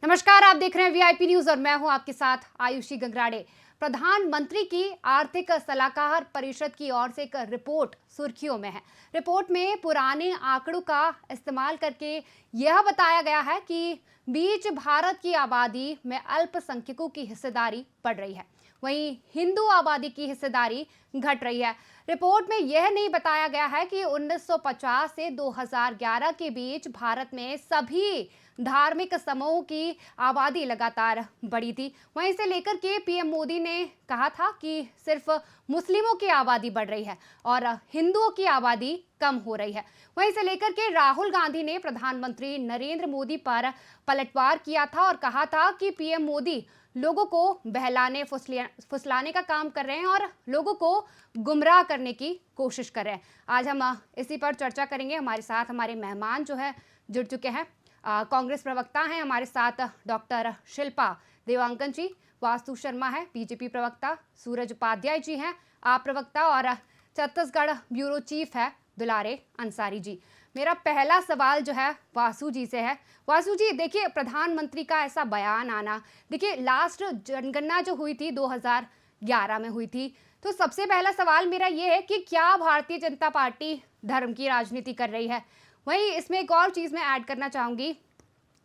नमस्कार, आप देख रहे हैं वीआईपी न्यूज और मैं हूं आपके साथ आयुषी गंगराड़े। प्रधानमंत्री की आर्थिक सलाहकार परिषद की ओर से एक रिपोर्ट सुर्खियों में है। रिपोर्ट में पुराने आंकड़ों का इस्तेमाल करके यह बताया गया है कि बीच भारत की आबादी में अल्पसंख्यकों की हिस्सेदारी बढ़ रही है, वहीं हिंदू आबादी की हिस्सेदारी घट रही है। रिपोर्ट में यह नहीं बताया गया है कि 1950 से 2011 के बीच भारत में सभी धार्मिक समूहों की आबादी लगातार बढ़ी थी। वहीं से लेकर के पीएम मोदी ने कहा था कि सिर्फ मुस्लिमों की आबादी बढ़ रही है और हिंदुओं की आबादी कम हो रही है। वहीं से लेकर के राहुल गांधी ने प्रधानमंत्री नरेंद्र मोदी पर पलटवार किया था और कहा था कि पीएम मोदी लोगों को बहलाने फुसलाने का काम कर रहे हैं और लोगों को गुमराह करने की कोशिश कर रहे हैं। आज हम इसी पर चर्चा करेंगे। हमारे साथ हमारे मेहमान जो है जुड़ चुके हैं। कांग्रेस प्रवक्ता हैं हमारे साथ डॉक्टर शिल्पा देवांगन जी, वास्तु शर्मा है बीजेपी प्रवक्ता, सूरज उपाध्याय जी हैं आप प्रवक्ता, और छत्तीसगढ़ ब्यूरो चीफ है दुलारे अंसारी जी। मेरा पहला सवाल जो है वासु जी से है। वासु जी, देखिए प्रधानमंत्री का ऐसा बयान आना, देखिए लास्ट जनगणना जो हुई थी 2011 में हुई थी, तो सबसे पहला सवाल मेरा ये है कि क्या भारतीय जनता पार्टी धर्म की राजनीति कर रही है? वहीं इसमें एक और चीज़ मैं ऐड करना चाहूँगी।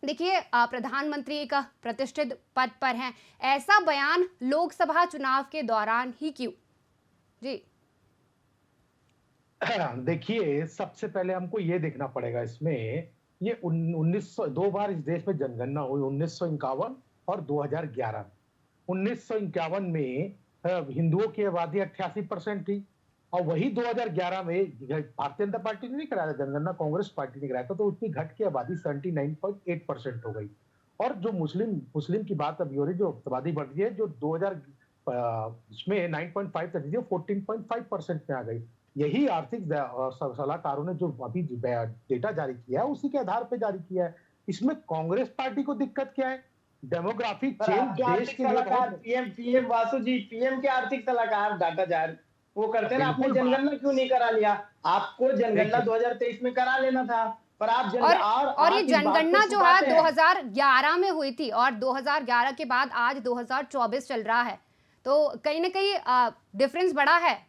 देखिए प्रधानमंत्री एक प्रतिष्ठित पद पर हैं, ऐसा बयान लोकसभा चुनाव के दौरान ही क्यों? जी देखिए, सबसे पहले हमको ये देखना पड़ेगा इसमें, ये 1900 2 बार इस देश में जनगणना हुई, 1951 और 2011 में। 1951 में हिंदुओं की आबादी 88% थी और वही 2011 में भारतीय जनता पार्टी ने नहीं कराया था जनगणना, कांग्रेस पार्टी ने कराया था, तो उसकी घट के आबादी 79.8% हो गई। और जो मुस्लिम मुस्लिम की बात अभी हो रही, जो आबादी बढ़ रही है, जो 2000 इसमें 9.5 था, 14.5% में आ गई। यही आर्थिक सलाहकारों ने जो अभी डेटा जारी किया है, उसी के आधार पे जारी किया है। इसमें कांग्रेस पार्टी को दिक्कत क्या है? डेमोग्राफिक चेंज देश के लिए सलाहकार पीएम पीएम वासु जी, पीएम के आर्थिक सलाहकार डाटा जारी वो करते हैं ना। आपने बिल्कुल जनगणना क्यों नहीं करा लिया? आपको जनगणना देखिए 2023 में करा लेना था, पर आप और ये आप इस बात को जनगणना जो है छुपाते हैं। 2011 में हुई थी और 2011 के बाद आज 2024 चल रहा है, तो कहीं ना कहीं डिफरेंस बड़ा है।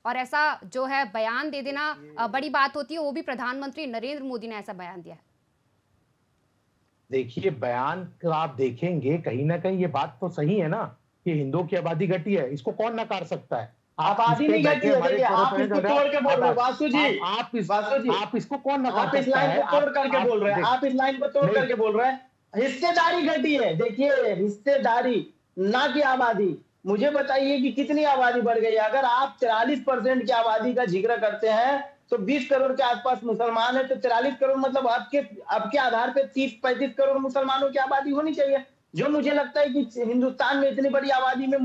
और ऐसा जो है बयान दे देना बड़ी बात होती है, वो भी प्रधानमंत्री नरेंद्र मोदी ने ऐसा बयान दिया है। देखिए, बयान का आप देखेंगे कहीं ना कहीं ये बात तो सही है ना कि हिंदुओं की आबादी घटी है, इसको कौन नकार सकता है? आप इस आबादी पे नहीं घटी बैठे है। हमारे देखिए, आप इसको तोड़ के बोल रहे हो वासु जी। वासु जी, आप इसको कौन नकार आप इस सकता लाइन है? को तोड़ करके बोल रहे हैं। देख आप इस लाइन को तोड़ नहीं। करके बोल रहे हैं हिस्सेदारी घटी है। देखिए, हिस्सेदारी ना कि आबादी। मुझे बताइए कि कितनी आबादी बढ़ गई है? अगर आप 44% की आबादी का जिक्र करते हैं तो 20 करोड़ के आसपास मुसलमान है, तो 44 करोड़ मतलब आपके आधार पे 30-35 करोड़ मुसलमानों की आबादी होनी चाहिए। जो मुझे लगता है कि हिंदुस्तान में इतनी बड़ी आबादी में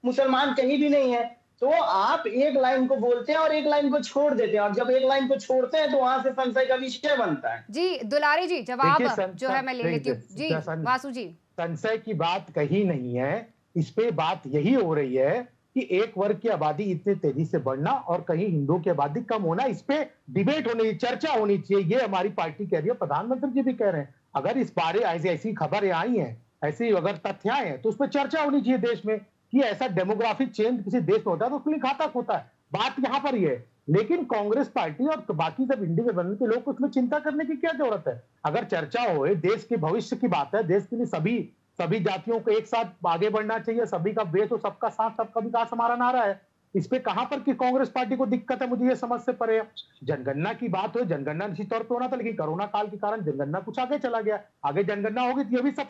मुसलमान कहीं भी नहीं है। तो आप एक लाइन को बोलते हैं और एक लाइन को छोड़ देते हैं, और जब एक लाइन को छोड़ते हैं तो वहां से संशय का विषय बनता है। जी दुलारी जी, जवाब देखिए जो है मैं ले लेती हूँ जी। वासु जी, संशय की बात कहीं नहीं है। इस पे बात यही हो रही है कि एक वर्ग की आबादी इतनी तेजी से बढ़ना और कहीं हिंदुओं की आबादी कम होना, इस पे डिबेट होनी चाहिए, चर्चा होनी चाहिए। ये हमारी पार्टी कह रही है, प्रधानमंत्री जी भी कह रहे हैं। अगर इस बारे ऐसी खबरें आई हैं, ऐसी अगर तथ्य आए हैं, तो उस पर चर्चा होनी चाहिए देश में कि ऐसा डेमोग्राफिक चेंज किसी देश में होता है तो उसके लिए घातक होता है। बात यहाँ पर ही है। लेकिन कांग्रेस पार्टी और बाकी सब इंडिविजुअल के लोग, उसमें चिंता करने की क्या जरूरत है? अगर चर्चा हो, देश के भविष्य की बात है, देश के लिए सभी सभी जातियों को एक साथ आगे बढ़ना चाहिए, सभी का बेस और सबका साथ सबका विकास हमारा नारा है। इस पे कहां पर कि कांग्रेस पार्टी को दिक्कत है, मुझे ये समझ से परे है। जनगणना की बात हो, जनगणना निश्चित तौर पर होना था, लेकिन कोरोना काल के कारण जनगणना कुछ आगे चला गया। आगे जनगणना होगी तो ये भी सब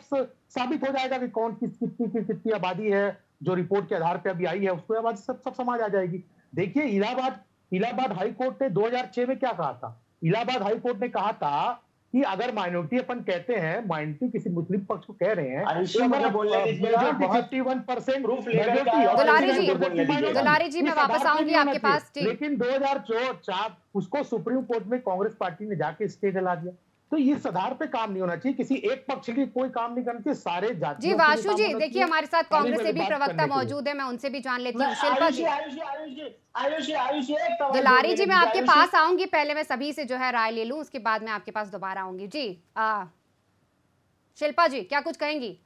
साबित हो जाएगा कि कौन कितनी आबादी है। जो रिपोर्ट के आधार पर अभी आई है, उसको आबादी सब समझ आ जाएगी। देखिए, इलाहाबाद हाई कोर्ट ने 2006 में क्या कहा था? इलाहाबाद हाई कोर्ट ने कहा था कि अगर माइनॉरिटी अपन कहते हैं, माइनॉरिटी किसी मुस्लिम पक्ष को कह रहे हैं, आयुषी, मुझे बोलने दीजिए। 51% प्रूफ लेकर के मेजोरिटी आया और दुलारी जी, 50% दुलारी जी मैं इस वापस आधार पे आऊंगी नहीं होना आपके चाहिए। पास जी। लेकिन 2004 उसको सुप्रीम कोर्ट में कांग्रेस पार्टी ने जाके स्टे दिला दिया। तो इस आधार पे काम नहीं होना चाहिए, किसी एक पक्ष के लिए कोई काम नहीं करना चाहिए, सारे जी जातियों के लिए वासु काम जी, होना देखिए चाहिए। हमारे साथ पहली कांग्रेस से वाली भी बात प्रवक्ता करने के लिए मौजूद है, मैं उनसे भी जान लेती मैं हूँ। शिल्पा आयुषी जी, आयुषी आयुषी आयुषी आयुषी एक तवज्जो दुलारी जी देने मैं दीजिए आपके आयुषी। पास आऊंगी, पहले मैं सभी से जो है राय ले लूं, उसके बाद मैं आपके पास दोबारा आऊंगी जी। शिल्पा जी क्या कुछ कहेंगी?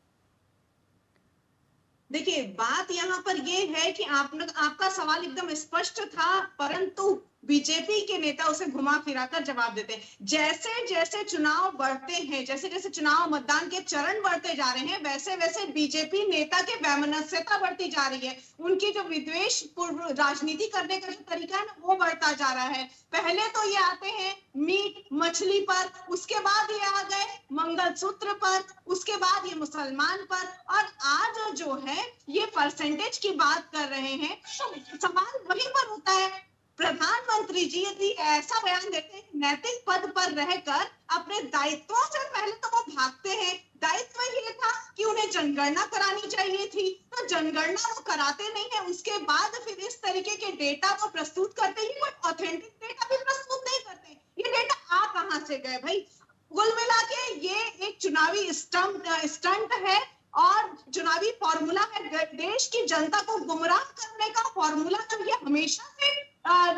देखिए, बात यहाँ पर ये है कि आपका सवाल एकदम स्पष्ट था, परंतु बीजेपी के नेता उसे घुमा फिरा कर जवाब देते हैं। जैसे जैसे चुनाव बढ़ते हैं, जैसे जैसे चुनाव मतदान के चरण बढ़ते जा रहे हैं, वैसे वैसे बीजेपी नेता के वैमनस्यता बढ़ती जा रही है। उनकी जो विद्वेष पूर्ण राजनीति करने का जो तरीका है ना, वो बढ़ता जा रहा है। पहले तो ये आते हैं मीट मछली पर, उसके बाद ये आ गए मंगलसूत्र पर, उसके बाद ये मुसलमान पर, और आज जो है ये परसेंटेज की बात कर रहे हैं। तो सवाल वहीं पर होता है, प्रधानमंत्री जी यदि ऐसा बयान देते हैं नैतिक पद पर रहकर अपने दायित्वों से पहले तो वो भागते हैं। दायित्व ये था कि उन्हें जनगणना करानी चाहिए थी, तो जनगणना वो कराते नहीं है। उसके बाद फिर इस तरीके के डेटा को प्रस्तुत करते ही कोई ऑथेंटिक डेटा भी प्रस्तुत नहीं करते। ये डेटा आ कहां से गए भाई? कुल मिला के ये एक चुनावी स्टंट है और चुनावी फॉर्मूला है। देश की जनता को गुमराह करने का फॉर्मूला जो ये हमेशा से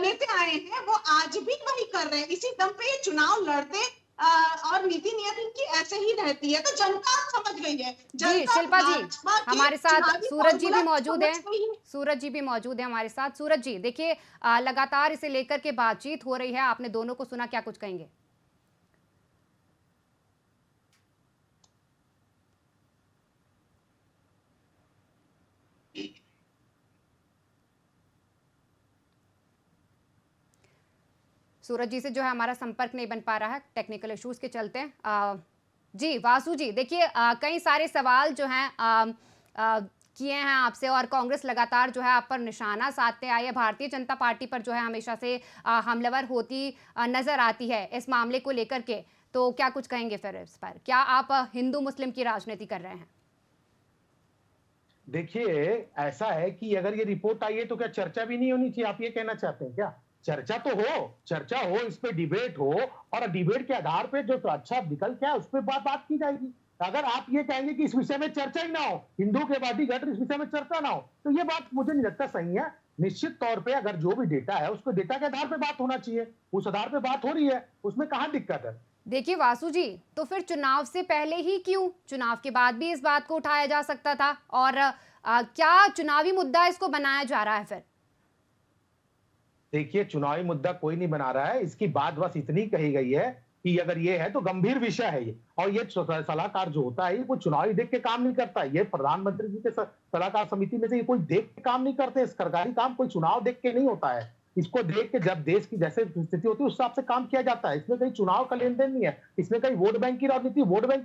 लेते आए हैं, वो आज भी वही कर रहे हैं। इसी दम पे ये चुनाव लड़ते और नीति नियत इनकी ऐसे ही रहती है, तो जनता समझ गई है। जी शिल्पा जी, हमारे साथ सूरज जी भी मौजूद हैं। सूरज जी भी मौजूद है हमारे साथ। सूरज जी देखिए, लगातार इसे लेकर के बातचीत हो रही है, आपने दोनों को सुना, क्या कुछ कहेंगे? सूरज जी से जो है हमारा संपर्क नहीं बन पा रहा है टेक्निकल इश्यूज के चलते। जी वासु जी देखिए, कई सारे सवाल जो हैं किए हैं आपसे, और कांग्रेस लगातार जो है आप पर निशाना साधते आई है। भारतीय जनता पार्टी पर जो है हमेशा से हमलावर होती नजर आती है इस मामले को लेकर के, तो क्या कुछ कहेंगे फिर इस पर? क्या आप हिंदू मुस्लिम की राजनीति कर रहे हैं? देखिए, ऐसा है कि अगर ये रिपोर्ट आई है तो क्या चर्चा भी नहीं होनी चाहिए? आप ये कहना चाहते हैं क्या? चर्चा तो हो, चर्चा हो, इस पे डिबेट हो, और डिबेट के आधार पे जो तो अच्छा निकल के उस पर बात की जाएगी। अगर आप ये कहेंगे कि इस विषय में चर्चा ही ना हो, हिंदू के वादी घट इस विषय में चर्चा ना हो, तो ये बात मुझे नहीं लगता सही है। निश्चित तौर पे अगर जो भी डेटा है उसको डेटा के आधार पे बात होना चाहिए, उस आधार पे बात हो रही है, उसमें कहां दिक्कत है? देखिए वासु जी, तो फिर चुनाव से पहले ही क्यों, चुनाव के बाद भी इस बात को उठाया जा सकता था, और क्या चुनावी मुद्दा इसको बनाया जा रहा है फिर? देखिए, चुनावी मुद्दा कोई नहीं बना रहा है। इसकी बात बस इतनी कही गई है कि अगर ये है तो गंभीर विषय है ये, और ये सलाहकार जो होता है ये कोई चुनावी देख के काम नहीं करता है। ये प्रधानमंत्री जी के सलाहकार समिति में से ये कोई देख के काम नहीं करते। सरकारी काम कोई चुनाव देख के नहीं होता है। इसको देख के जब देश की जैसे स्थिति होती है उस हिसाब से काम किया जाता है। इसमें कहीं चुनाव का लेन देन नहीं है, इसमें कहीं वोट बैंक की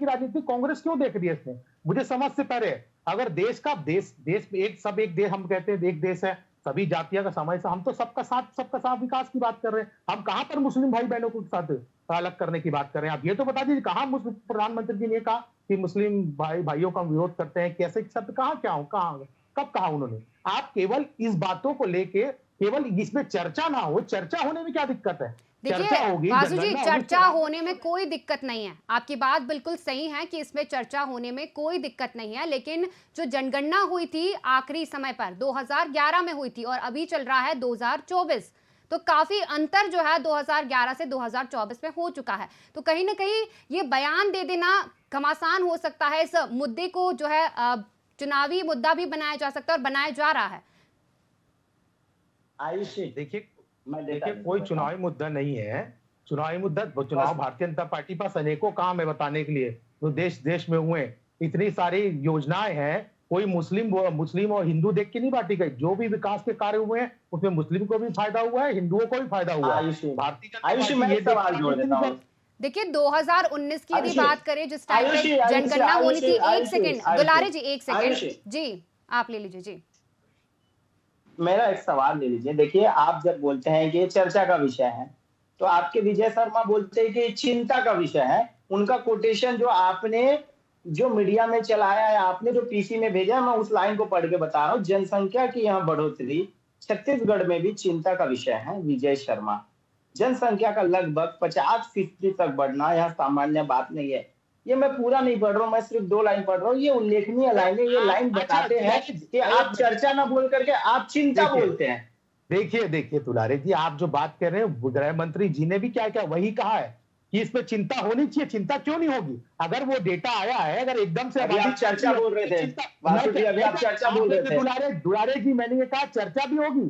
राजनीति कांग्रेस क्यों देख रही है इसमें? मुझे समझ से परे है। अगर देश एक देश हम कहते हैं, एक देश है, सभी जातियों का समय से, हम तो सबका साथ विकास की बात कर रहे हैं। हम कहां पर मुस्लिम भाई बहनों को साथ अलग करने की बात कर रहे हैं? आप ये तो बता दीजिए, कहां प्रधानमंत्री जी ने कहा कि मुस्लिम भाइयों का विरोध करते हैं? कैसे शब्द कब कहा उन्होंने? आप केवल इस बातों को लेके केवल इसमें चर्चा ना हो, चर्चा होने में क्या दिक्कत है? देखिए वासु जी, चर्चा होने में कोई दिक्कत नहीं है, आपकी बात बिल्कुल सही है कि इसमें चर्चा होने में कोई दिक्कत नहीं है, लेकिन जो जनगणना हुई थी आखिरी समय पर 2011 में हुई थी और अभी चल रहा है 2024, तो काफी अंतर जो है 2011 से 2024 में हो चुका है। तो कहीं ना कहीं ये बयान दे देना घमासान हो सकता है। इस मुद्दे को जो है चुनावी मुद्दा भी बनाया जा सकता है और बनाया जा रहा है। देखिए कोई चुनावी मुद्दा नहीं है। चुनावी मुद्दा, चुनाव भारतीय जनता पार्टी पास अनेकों काम है बताने के लिए, जो देश में हुए इतनी सारी योजनाएं हैं। कोई मुस्लिम और हिंदू देख के नहीं बांटी गई। जो भी विकास के कार्य हुए हैं उसमें मुस्लिम को भी फायदा हुआ है, हिंदुओं को भी फायदा हुआ है। भारतीय जनता पार्टी देखिए 2019 की यदि बात करें, जिस टाइम पे जनगणना होनी थी, एक सेकंड दुलारे जी, एक सेकंड जी, आप ले लीजिए जी। मेरा एक सवाल ले लीजिए। देखिए, आप जब बोलते हैं कि ये चर्चा का विषय है, तो आपके विजय शर्मा बोलते हैं कि चिंता का विषय है। उनका कोटेशन जो आपने जो मीडिया में चलाया है, आपने जो पीसी में भेजा है, मैं उस लाइन को पढ़ के बता रहा हूँ। जनसंख्या की यहाँ बढ़ोतरी छत्तीसगढ़ में भी चिंता का विषय है। विजय शर्मा, जनसंख्या का लगभग 50% तक बढ़ना यहाँ सामान्य बात नहीं है। ये मैं पूरा नहीं पढ़ रहा हूँ, मैं सिर्फ 2 लाइन पढ़ रहा हूँ। ये उल्लेखनीय लाइन है। ये लाइन बताते हैं कि आप चर्चा ना बोल करके आप चिंता बोलते हैं। देखिए दुलारे जी, आप जो बात कर रहे हैं, गृह मंत्री जी ने भी क्या वही कहा है कि इस पे चिंता होनी चाहिए। चिंता क्यों नहीं होगी? अगर वो डेटा आया है, अगर एकदम से अभी आप चर्चा बोल रहे थे वासु जी, अभी आप चर्चा बोल रहे थे। दुलारे जी, मैंने ये कहा चर्चा भी होगी,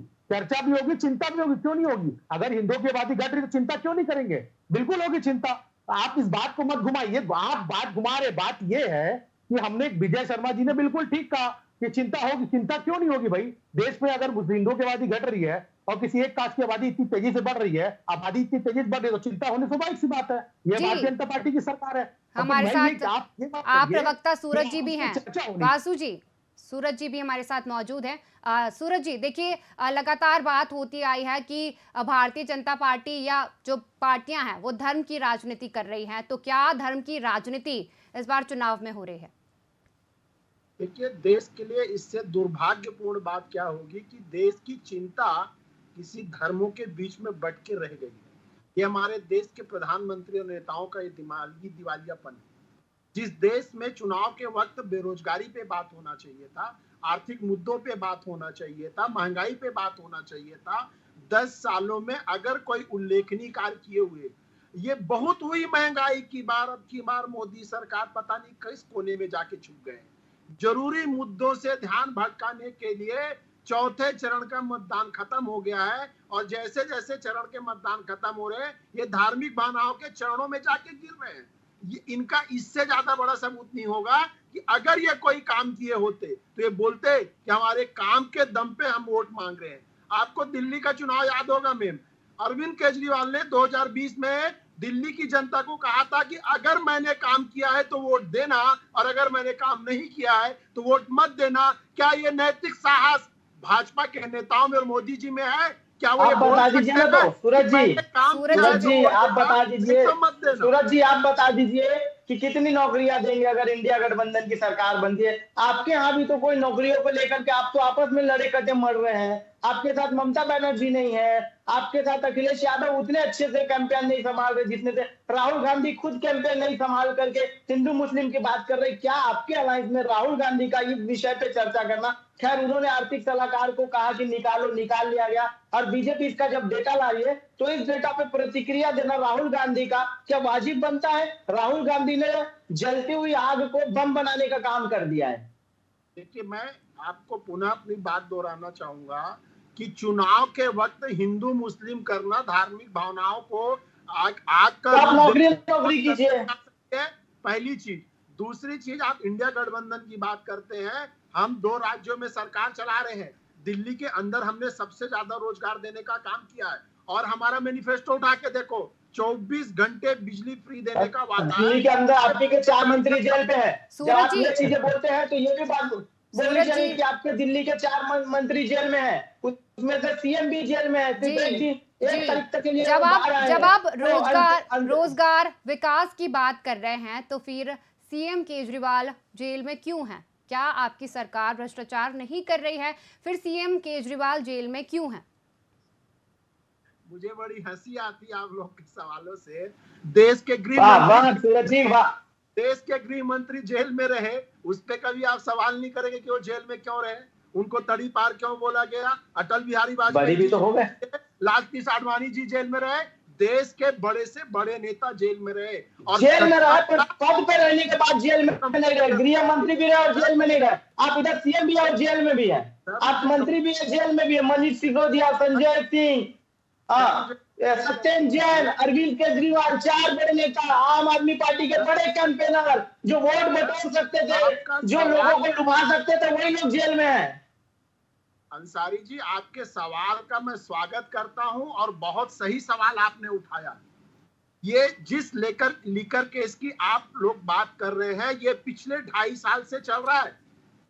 चिंता भी होगी, क्यों नहीं होगी? अगर हिंदुओं की आबादी घट रही तो चिंता क्यों नहीं करेंगे? बिल्कुल होगी चिंता। आप इस बात को मत घुमाइए, आप बात घुमा रहे। बात ये है कि हमने, विजय शर्मा जी ने बिल्कुल ठीक कहा कि चिंता होगी। चिंता क्यों नहीं होगी भाई? देश में अगर हिंदुओं की आबादी घट रही है और किसी एक कास्ट की आबादी इतनी तेजी से बढ़ रही है, आबादी इतनी तेजी से बढ़ रही है, तो चिंता होने स्वाभाविक सी बात है। ये जी। भारतीय जनता पार्टी की सरकार है। हमारे तो मैं साथ ये बात आप करिए प्रवक्ता कि सूरज जी भी हैं। चर्चा होनी। वासु जी, सूरज जी भी हमारे साथ मौजूद हैं। सूरज जी, देखिए लगातार बात होती आई है कि भारतीय जनता पार्टी या जो पार्टियां हैं वो धर्म की राजनीति कर रही हैं, तो क्या धर्म की राजनीति इस बार चुनाव में हो रही है? देखिए, देश के लिए इससे दुर्भाग्यपूर्ण बात क्या होगी कि देश की चिंता किसी धर्मों के बीच में बट के रह गई है। ये हमारे देश के प्रधानमंत्री और नेताओं का ये दिवालियापन है। जिस देश में चुनाव के वक्त बेरोजगारी पे बात होना चाहिए था, आर्थिक मुद्दों पे बात होना चाहिए था, महंगाई पे बात होना चाहिए था, 10 सालों में अगर कोई उल्लेखनीय कार्य किए हुए, ये बहुत हुई महंगाई की बार, अब की बार मोदी सरकार पता नहीं किस कोने में जाके छुप गए। जरूरी मुद्दों से ध्यान भटकाने के लिए चौथे चरण का मतदान खत्म हो गया है, और जैसे जैसे चरण के मतदान खत्म हो रहे हैं, ये धार्मिक भावनाओं के चरणों में जाके गिर रहे हैं। ये इनका इससे ज्यादा बड़ा सबूत नहीं होगा कि अगर ये कोई काम किए होते तो ये बोलते कि हमारे काम के दम पे हम वोट मांग रहे हैं। आपको दिल्ली का चुनाव याद होगा मैम, अरविंद केजरीवाल ने 2020 में दिल्ली की जनता को कहा था कि अगर मैंने काम किया है तो वोट देना, और अगर मैंने काम नहीं किया है तो वोट मत देना। क्या ये नैतिक साहस भाजपा के नेताओं में और मोदी जी में है? क्या वो आप बता दीजिए ना तो सूरज जी, सूरज जी आप बता दीजिए, सूरज जी आप बता दीजिए कि कितनी नौकरियां देंगे अगर इंडिया गठबंधन की सरकार बनती है? आपके यहाँ भी तो कोई नौकरियों को लेकर के आप तो आपस में लड़े कटे मर रहे हैं। आपके साथ ममता बनर्जी नहीं है, आपके साथ अखिलेश यादव उतने अच्छे से कैंपेन नहीं संभाल रहे जितने से राहुल गांधी खुद कैंपेन नहीं संभाल करके हिंदू मुस्लिम की बात कर रहे। क्या आपके अलायंस में राहुल गांधी का इस विषय पे चर्चा करना? खैर, उन्होंने आर्थिक सलाहकार को कहा कि निकालो, निकाल लिया गया, और बीजेपी इसका जब डेटा लाई है तो इस डेटा पे प्रतिक्रिया देना राहुल गांधी का क्या वाजिब बनता है? राहुल गांधी ने जलती हुई आग को बम बनाने का काम कर दिया है। देखिए, मैं आपको पुनः अपनी बात दोहराना चाहूंगा कि चुनाव के वक्त हिंदू मुस्लिम करना धार्मिक भावनाओं को आग का आप नौकरी कीजिए, पहली चीज। दूसरी चीज, आप इंडिया गठबंधन की बात करते हैं, हम 2 राज्यों में सरकार चला रहे हैं। दिल्ली के अंदर हमने सबसे ज्यादा रोजगार देने का काम किया है, और हमारा मैनिफेस्टो उठा के देखो, 24 घंटे बिजली फ्री देने का वादा है। दिल्ली के अंदर आपके के 4 मंत्री जेल पे हैं। जब आप ये चीजें बोलते हैं तो ये भी बात बोलनी चाहिए कि आपके दिल्ली के 4 मंत्री जेल में हैं, उसमें से सीएम भी जेल में है। एक तारीख तक के लिए जब आप रोजगार विकास की बात कर रहे हैं तो फिर सीएम केजरीवाल जेल में क्यों हैं? क्या आपकी सरकार भ्रष्टाचार नहीं कर रही है? फिर सीएम केजरीवाल जेल में क्यों हैं? मुझे बड़ी हंसी आती है आप लोग के सवालों से। देश के गृह मंत्री जेल में रहे, उस पे कभी आप सवाल नहीं करेंगे कि वो जेल में क्यों रहे? उनको तड़ी पार क्यों बोला गया? अटल बिहारी वाजपेयी भी तो हो गए, लाल कृष्ण आडवाणी जी जेल में रहे, देश के बड़े से बड़े नेता जेल में रहे, और जेल में रहे, पद पे रहने के बाद जेल में नहीं रहे, गृह मंत्री भी रहे और जेल में नहीं रहे। आप इधर सीएम भी और जेल में भी है, आप मंत्री भी है, जेल में भी है। मनीष सिसोदिया, संजय सिंह, सत्येंद्र जैन, अरविंद केजरीवाल, 4 बड़े नेता, आम आदमी पार्टी के बड़े कैंपेनर जो वोट बटोर सकते थे, जो लोगों को लुभा सकते थे, वही लोग जेल में है। अंसारी जी, आपके सवाल का मैं स्वागत करता हूं, और बहुत सही सवाल आपने उठाया। ये जिस लेकर केस की आप लोग बात कर रहे हैं, ये पिछले 2.5 साल से चल रहा है।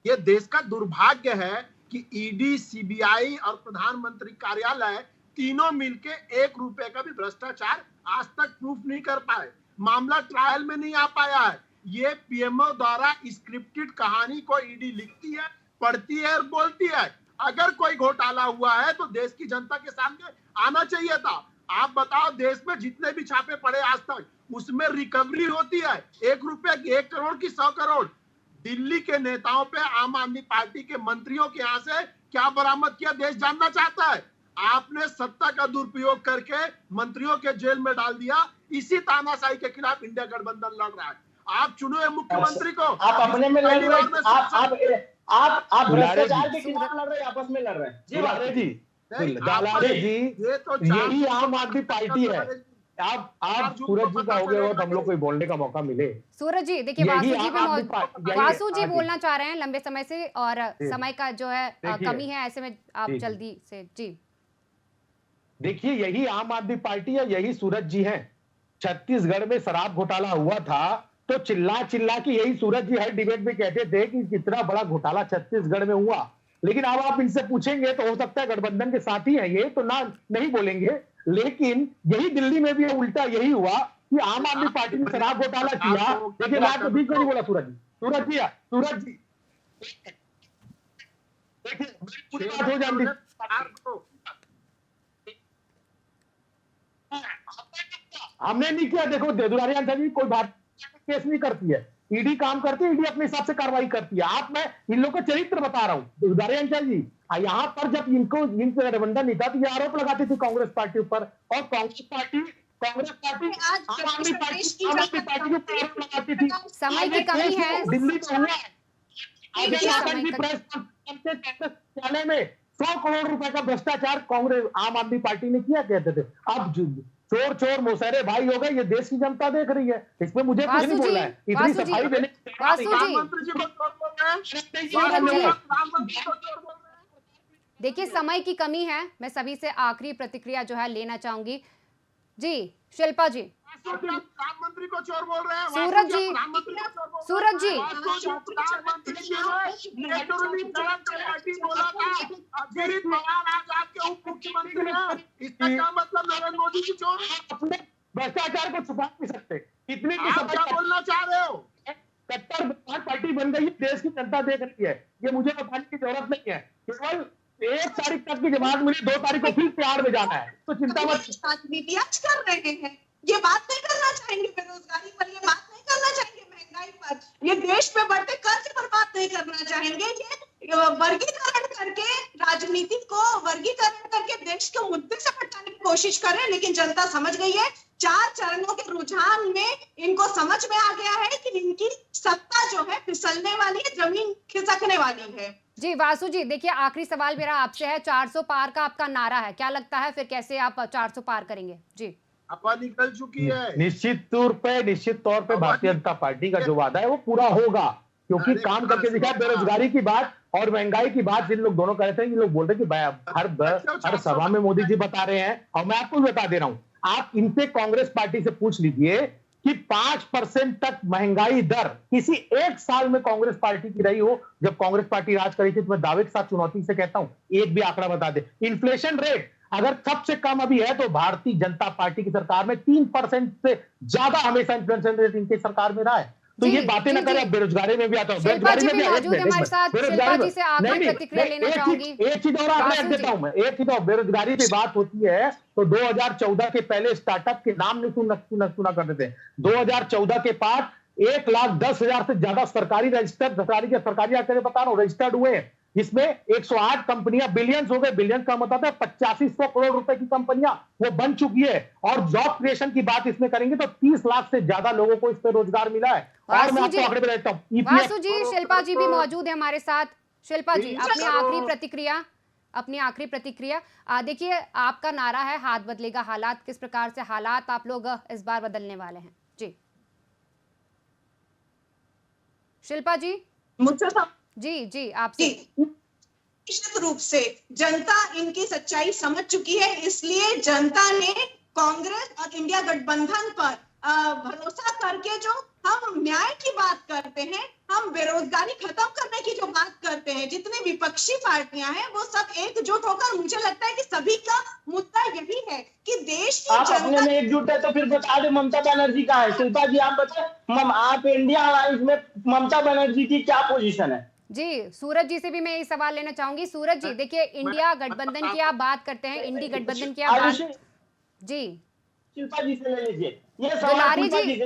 ये देश का दुर्भाग्य है कि ईडी, सीबीआई और प्रधानमंत्री कार्यालय तीनों मिलके 1 रुपए का भी भ्रष्टाचार आज तक प्रूफ नहीं कर पाए। मामला ट्रायल में नहीं आ पाया है। ये पीएमओ द्वारा स्क्रिप्टेड कहानी को ईडी लिखती है, पढ़ती है और बोलती है। अगर कोई घोटाला हुआ है तो देश की जनता के सामने आना चाहिए था। आप बताओ, देश में जितने भी छापे पड़े आज तक, उसमें रिकवरी होती है 1 रुपए की, 1 करोड़ की, 100 करोड़। दिल्ली के नेताओं पे आम आदमी पार्टी के मंत्रियों के यहाँ से क्या बरामद किया, देश जानना चाहता है। आपने सत्ता का दुरुपयोग करके मंत्रियों के जेल में डाल दिया। इसी तानाशाही के खिलाफ इंडिया गठबंधन लड़ रहा है। आप चुने हुए मुख्यमंत्री को आप अपने में लड़ रहे हैं, आप दुलारे भ्रष्टाचार जी। के खिलाफ लड़ रहे हैं, आपस में लड़ रहे हैं। जी दुलारे जी, नहीं, दुलारे जी, ये तो यही आम आदमी पार्टी है। आप सूरज जी का हो गए और हम लोग को बोलने का मौका मिले। सूरज जी देखिए, यही वासु जी आम भी आदमी यही है। वासु जी हाँ जी। बोलना चाह रहे हैं लंबे समय से, और जी। समय का जो है देखिए। कमी है, ऐसे में आप जी। जल्दी से जी। देखिए, यही आम आदमी पार्टी है, यही सूरज जी हैं। छत्तीसगढ़ में शराब घोटाला हुआ था तो चिल्ला चिल्ला के यही सूरज जी हर डिबेट में कहते थे कि कितना बड़ा घोटाला छत्तीसगढ़ में हुआ। लेकिन अब आप इनसे पूछेंगे तो हो सकता है गठबंधन के साथ ही है ये, तो ना नहीं बोलेंगे। लेकिन यही दिल्ली में भी उल्टा यही हुआ कि आम आदमी पार्टी ने शराब घोटाला किया। देखिए, मैं तो बीच में नहीं बोला सूरज जी, सूरज जी देखिए, पूरी बात हो जाती है। हमने नहीं किया। देखो, दुलारी आंसर जी कोई बात केस नहीं करती है, ईडी काम करती है, ईडी अपने हिसाब से कार्रवाई करती है। मैं इन लोगों का चरित्र बता रहा हूँ दुलारी आंसर जी। यहाँ पर जब इनको गठबंधन नहीं था तो ये आरोप लगाती थी कांग्रेस पार्टी ऊपर, और कांग्रेस पार्टी आम आदमी पार्टी को आरोप लगाती थी। समय की कमी है। दिल्ली में हुआ अजय माकन जी प्रेस कॉन्फ्रेंस में 100 करोड़ रुपए का भ्रष्टाचार कांग्रेस आम आदमी पार्टी ने किया, कहते थे। अब चोर चोर मौसेरे भाई हो गए, ये देश की जनता देख रही है। इसमें मुझे कुछ नहीं बोलना है। इतनी सफाई देने देखिए, समय की कमी है, मैं सभी से आखिरी प्रतिक्रिया जो है लेना चाहूंगी। जी शिल्पा जी। प्रधानमंत्री को चोर बोल रहे हैं सूरज जी, सूरज जी, इसका क्या मतलब नरेंद्र मोदी की चोर? अपने भ्रष्टाचार को छुपा नहीं सकते। इतनी आप क्या बोलना चाह रहे हो? कट्टर पार्टी बन गई, देश की जनता देख रही है। ये मुझे बताने की जरूरत नहीं है। केवल 1 तारीख तक की जमानत मिली, 2 तारीख को फिर तिहाड़ में जाना है, तो चिंता मत। राजनीति आज कर रहे हैं, ये बात नहीं करना चाहेंगे बेरोजगारी पर, ये बात नहीं करना चाहेंगे महंगाई पर, ये देश में बढ़ते कर्ज पर बात नहीं करना चाहेंगे। ये वर्गीकरण करके, राजनीति को वर्गीकरण करके देश के मुद्दे से हटाने की कोशिश करें। लेकिन जनता समझ गई है, 4 चरणों के रुझान में इनको समझ में आ गया है कि इनकी सत्ता जो है फिसलने वाली है, जमीन खिसकने वाली है। जी वासु जी, देखिए आखिरी सवाल मेरा आपसे है। 400 पार का आपका नारा है, क्या लगता है फिर कैसे आप 400 पार करेंगे? जी हवा निकल चुकी है। निश्चित तौर पे भारतीय जनता पार्टी का जो वादा है वो पूरा होगा, क्योंकि काम करके दिखा। बेरोजगारी की बात और महंगाई की बात जिन लोग दोनों कर रहे थे, ये लोग बोल रहे कि हर सभा में मोदी जी बता रहे हैं, और मैं आपको भी बता दे रहा हूं। आप इनसे कांग्रेस पार्टी से पूछ लीजिए कि 5% तक महंगाई दर किसी एक साल में कांग्रेस पार्टी की रही हो जब कांग्रेस पार्टी राज करी थी। तो मैं दावे के साथ चुनौती से कहता हूं, एक भी आंकड़ा बता दे। इन्फ्लेशन रेट अगर सबसे कम अभी है तो भारतीय जनता पार्टी की सरकार में 3% से ज्यादा हमेशा इन्फ्लेशन रेट इनकी सरकार में रहा है। तो ये बातें ना करें। बेरोजगारी में भी आता हूँ, बेरोजगारी में भी मौजूद है हमारे साथ। शिल्पा जी से आखिरी प्रतिक्रिया लेना चाहूंगी। एक चीज और आपको देता हूं मैं, एक चीज और। बेरोजगारी की बात होती है तो 2014 के पहले स्टार्टअप के नाम नहीं सुना करते थे। 2014 के बाद 1,10,000 से ज्यादा सरकारी बता रहा हूँ रजिस्टर्ड हुए हैं, जिसमें 108 कंपनियां, बिलियंस हो गए। बिलियंस का मतलब है 8500 करोड़ रुपए की कंपनियां वो बन चुकी है। और जॉब क्रिएशन की बात इसमें करेंगे तो 30 लाख से ज्यादा लोगों को इस पर रोजगार मिला है। और मैं आपको आंकड़े पे रहता हूँ। वासु जी, शिल्पा जी भी मौजूद है हमारे साथ। शिल्पा जी, अपनी आखिरी प्रतिक्रिया। देखिए, आपका नारा है हाथ बदलेगा हालात, किस प्रकार से हालात आप लोग इस बार बदलने वाले हैं? जी शिल्पा जी। मुझसे जी आपसे। निश्चित रूप से जनता इनकी सच्चाई समझ चुकी है, इसलिए जनता ने कांग्रेस और इंडिया गठबंधन पर भरोसा करके जो हम न्याय की बात करते हैं, हम बेरोजगारी खत्म करने की जो बात करते हैं, जितने विपक्षी पार्टियां हैं वो सब एकजुट होकर, मुझे लगता है कि सभी का मुद्दा यही है कि देश की आप अपने में एकजुट है तो फिर बता दे ममता बनर्जी का है। शिल्पा जी आप बताए, आप इंडिया अलायंस में ममता बनर्जी की क्या पोजीशन है? जी सूरज जी से भी मैं ये सवाल लेना चाहूंगी। सूरज जी, देखिए इंडिया गठबंधन की आप बात करते हैं, इंडी गठबंधन की आप बात, जी शिल्पा जी से ले लीजिए।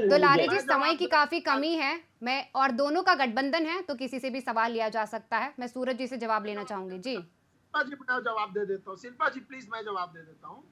दुलारी जी, समय की काफी कमी है, मैं और दोनों का गठबंधन है तो किसी से भी सवाल लिया जा सकता है। मैं सूरज जी से जवाब लेना चाहूंगी। जी शिल्पा जी मैं जवाब दे देता हूँ। शिल्पा जी प्लीज मैं जवाब दे देता हूँ।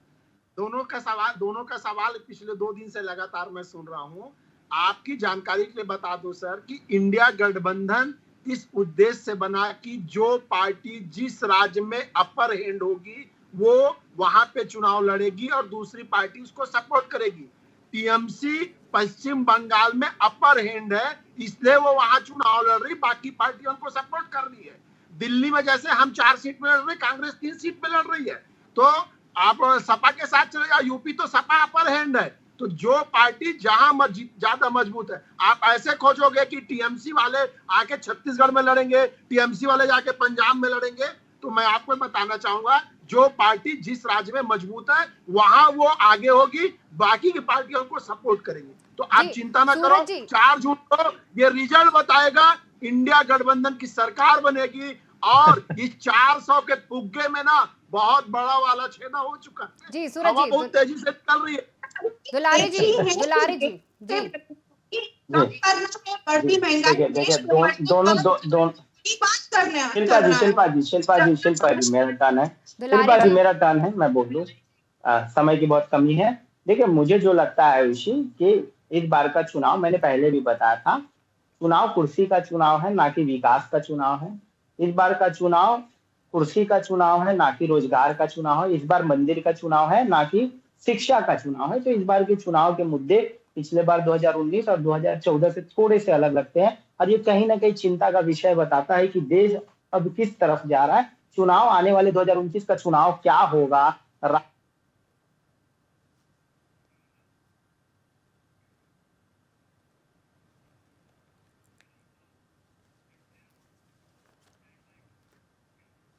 दोनों का सवाल पिछले 2 दिन से लगातार मैं सुन रहा हूँ। आपकी जानकारी के लिए बता दो सर कि इंडिया गठबंधन इस उद्देश्य से बना कि जो पार्टी जिस राज्य में अपर हैंड होगी वो वहां पे चुनाव लड़ेगी और दूसरी पार्टी उसको सपोर्ट करेगी। टीएमसी पश्चिम बंगाल में अपर हैंड है, इसलिए वो वहां चुनाव लड़ रही, बाकी पार्टियों को सपोर्ट कर रही है। दिल्ली में जैसे हम 4 सीट में लड़ रहे, कांग्रेस 3 सीट पे लड़ रही है। तो आप सपा के साथ चले जाओ, यूपी तो सपा अपर हैंड है। तो जो पार्टी जहां ज्यादा मजबूत है, आप ऐसे खोजोगे कि टीएमसी वाले आके छत्तीसगढ़ में लड़ेंगे, टीएमसी वाले जाके पंजाब में लड़ेंगे। तो मैं आपको बताना चाहूंगा, जो पार्टी जिस राज्य में मजबूत है वहां वो आगे होगी, बाकी की पार्टियों को सपोर्ट करेंगी। तो आप चिंता ना करो, 4 जून को ये रिजल्ट बताएगा, इंडिया गठबंधन की सरकार बनेगी और इस 400 के फुग्गे में ना बहुत बड़ा वाला छेदा हो चुका है। जी सूरज जी, बहुत तेजी से चल रही है। दुलारी जी जी बढ़ती महंगाई दोनों की बात करने हैं। शिल्पा जी मेरा टर्न है, मैं बोल दूं। समय की बहुत कमी है। देखिए मुझे जो लगता है आयुषी कि इस बार का चुनाव, मैंने पहले भी बताया था, चुनाव कुर्सी का चुनाव है, ना कि विकास का चुनाव है। इस बार का चुनाव कुर्सी का चुनाव है, ना कि रोजगार का चुनाव है। इस बार मंदिर का चुनाव है, ना कि शिक्षा का चुनाव है। तो इस बार के चुनाव के मुद्दे पिछले बार 2019 और 2014 से थोड़े से अलग लगते हैं और ये कहीं ना कहीं चिंता का विषय बताता है कि देश अब किस तरफ जा रहा है। चुनाव आने वाले 2029 का चुनाव क्या होगा,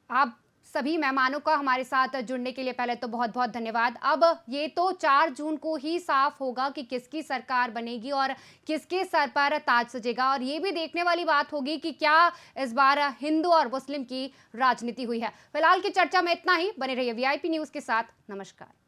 आप सभी मेहमानों का हमारे साथ जुड़ने के लिए पहले तो बहुत बहुत धन्यवाद। अब ये तो 4 जून को ही साफ होगा कि किसकी सरकार बनेगी और किसके सर पर ताज सजेगा, और ये भी देखने वाली बात होगी कि क्या इस बार हिंदू और मुस्लिम की राजनीति हुई है। फिलहाल की चर्चा में इतना ही। बने रहिए वीआईपी न्यूज़ के साथ। नमस्कार।